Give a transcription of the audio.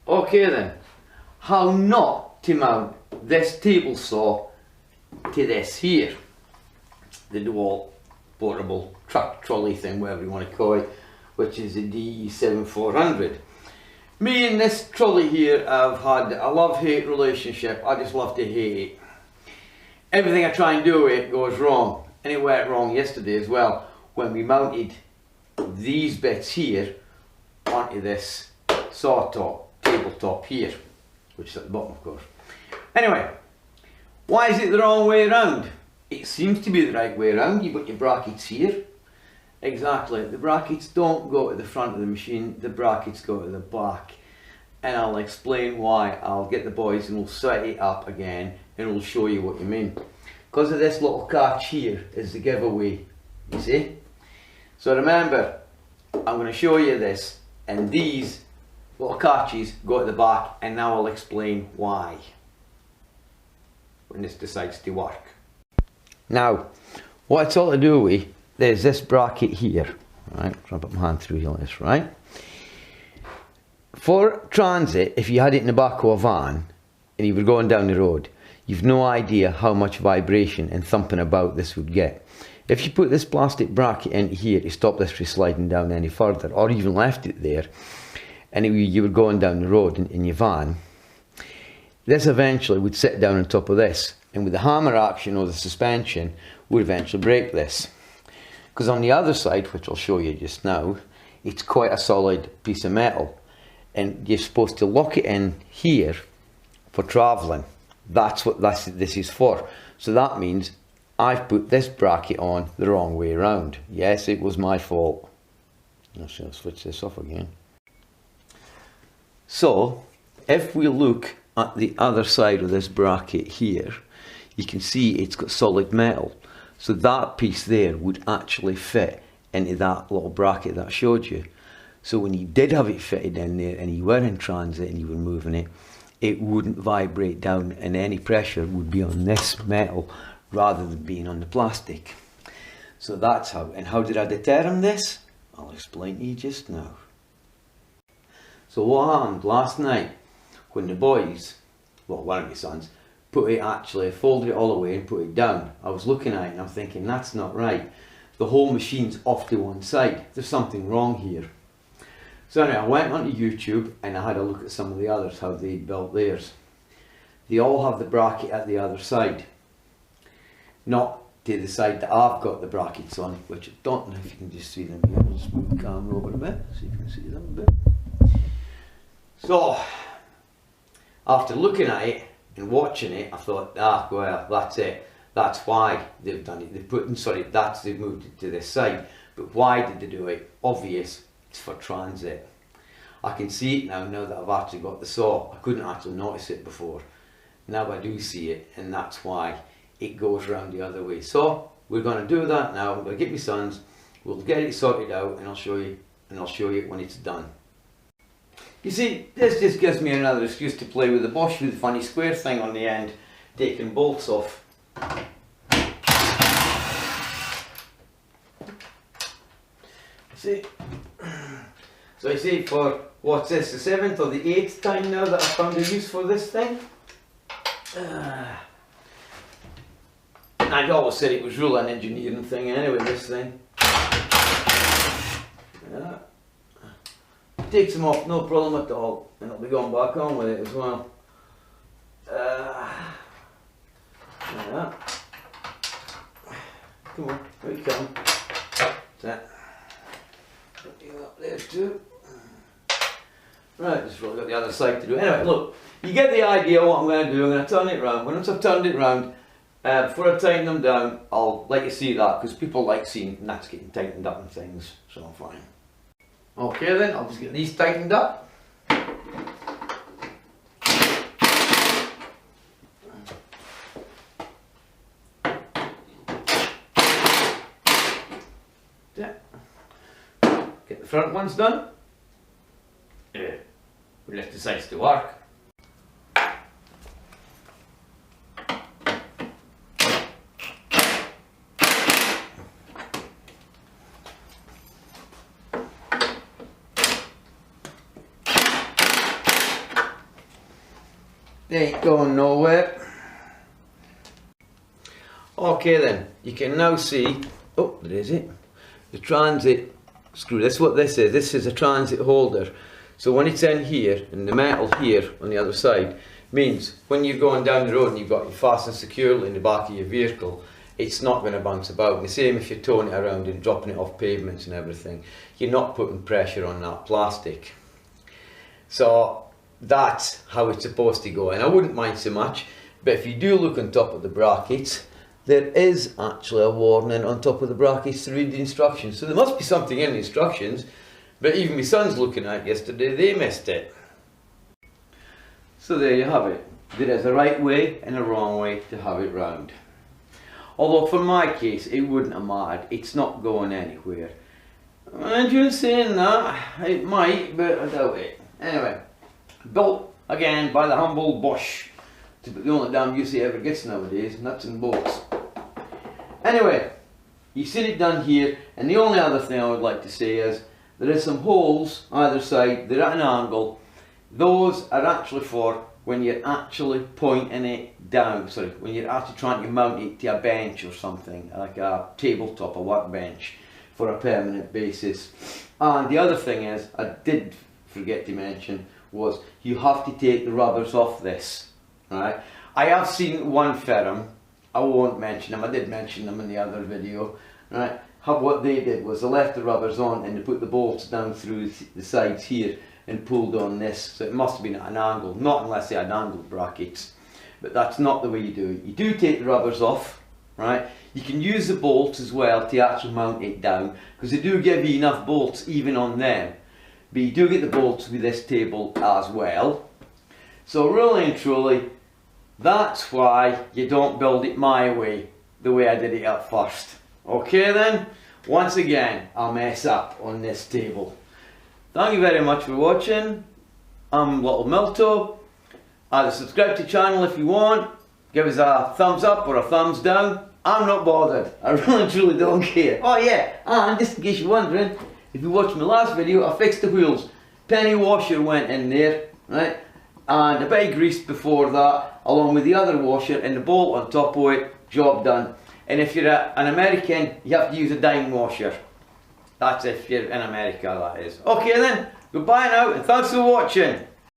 Okay then, how not to mount this table saw to this here, the Dewalt portable truck trolley thing, whatever you want to call it, which is a DE7-400. Me and this trolley here have had a love-hate relationship. I just love to hate it. Everything I try and do with it goes wrong, and it went wrong yesterday as well when we mounted these bits here onto this saw top, tabletop here, which is at the bottom of course. Anyway, why is it the wrong way around? It seems to be the right way around. You've got your brackets here. Exactly, the brackets don't go to the front of the machine, the brackets go to the back. And I'll explain why. I'll get the boys and we'll set it up again and we'll show you what you mean. Because of this little catch here is the giveaway, you see. So remember, I'm going to show you this, and these little catches go at the back, and now I'll explain why when this decides to work. Now, what it's all to do with, there's this bracket here, right? I'll put my hand through here like this, right? For transit, if you had it in the back of a van and you were going down the road, you've no idea how much vibration and thumping about this would get. If you put this plastic bracket in here to stop this from sliding down any further, or even left it there, and you were going down the road in your van, this eventually would sit down on top of this, and with the hammer action or the suspension would eventually break this. Because on the other side, which I'll show you just now, it's quite a solid piece of metal, and you're supposed to lock it in here for travelling. That's what this is for. So that means I've put this bracket on the wrong way around. Yes, it was my fault. I'll switch this off again. So if we look at the other side of this bracket here, you can see it's got solid metal. So that piece there would actually fit into that little bracket that I showed you. So when you did have it fitted in there and you were in transit and you were moving it, it wouldn't vibrate down, and any pressure would be on this metal rather than being on the plastic. So that's how. And how did I determine this? I'll explain to you just now. So what happened last night when the boys, well, one of my sons, folded it all away and put it down. I was looking at it and I'm thinking, that's not right. The whole machine's off to one side. There's something wrong here. So anyway, I went onto YouTube and I had a look at some of the others, how they built theirs. They all have the bracket at the other side. Not to the side that I've got the brackets on, which I don't know if you can just see them here. I'll just move the camera over a bit so you can see them a bit. So, after looking at it and watching it, I thought, well, that's it. That's why they've done it. They've moved it to this side. But why did they do it? Obvious. It's for transit. I can see it now that I've actually got the saw. I couldn't actually notice it before. Now I do see it, and that's why it goes around the other way. So we're going to do that now. I'm going to get my sons, we'll get it sorted out, and I'll show you when it's done. You see, this just gives me another excuse to play with the Bosch with the funny square thing on the end, taking bolts off. See? So you see, for what's this, the 7th or the 8th time now that I've found a use for this thing. I always said it was really an engineering thing anyway, this thing. Yeah. Takes them off, no problem at all, and I'll be going back on with it as well. Yeah. Come on, here you come. That. Put you up there too. Right, just really got the other side to do. Anyway, look, you get the idea of what I'm going to do. I'm going to turn it round. Once I've turned it round, before I tighten them down, I'll let you see that, because people like seeing nuts getting tightened up and things, so I'm fine. Okay then, I'll just get these tightened up. Yeah. Get the front ones done. When this decides to work. They ain't going nowhere. Okay then, you can now see, oh there is it, the transit screw. That's what this is. This is a transit holder. So when it's in here, and the metal here on the other side, means when you're going down the road and you've got it fastened securely in the back of your vehicle, it's not going to bounce about. And the same if you're towing it around and dropping it off pavements and everything, you're not putting pressure on that plastic. So that's how it's supposed to go, and I wouldn't mind so much. But if you do look on top of the brackets, there is actually a warning on top of the brackets to read the instructions. So there must be something in the instructions, but even my son's looking at it yesterday, they missed it. So there you have it. There is a right way and a wrong way to have it round. Although for my case, it wouldn't have mattered. It's not going anywhere. And you're saying that, it might, but I doubt it. Anyway, built again by the humble Bosch. The only damn use he ever gets nowadays, nuts and bolts. Anyway, you've seen it done here, and the only other thing I would like to say is there is some holes either side. They're at an angle. Those are actually for when you're actually pointing it down, sorry, when you're actually trying to mount it to a bench or something, like a tabletop, a workbench, for a permanent basis. And the other thing is, I did forget to mention, was you have to take the rubbers off this, right? I have seen one firm, I won't mention them, I did mention them in the other video, right? What they did was they left the rubbers on and they put the bolts down through the sides here and pulled on this, so it must have been at an angle, not unless they had angled brackets, but that's not the way you do it. You do take the rubbers off, right? You can use the bolts as well to actually mount it down, because they do give you enough bolts even on them, but you do get the bolts with this table as well. So really and truly, that's why you don't build it my way, the way I did it at first. Okay then, once again, I'll mess up on this table. Thank you very much for watching. I'm Little Milto. Either subscribe to the channel if you want, give us a thumbs up or a thumbs down. I'm not bothered. I really and truly don't care. Oh yeah, and just in case you're wondering, if you watched my last video, I fixed the wheels. Penny washer went in there, right? And a bit of grease before that, along with the other washer and the bolt on top of it. Job done. And if you're an American, you have to use a dime washer. That's if you're in America, that is. Okay then, goodbye now, and thanks for watching.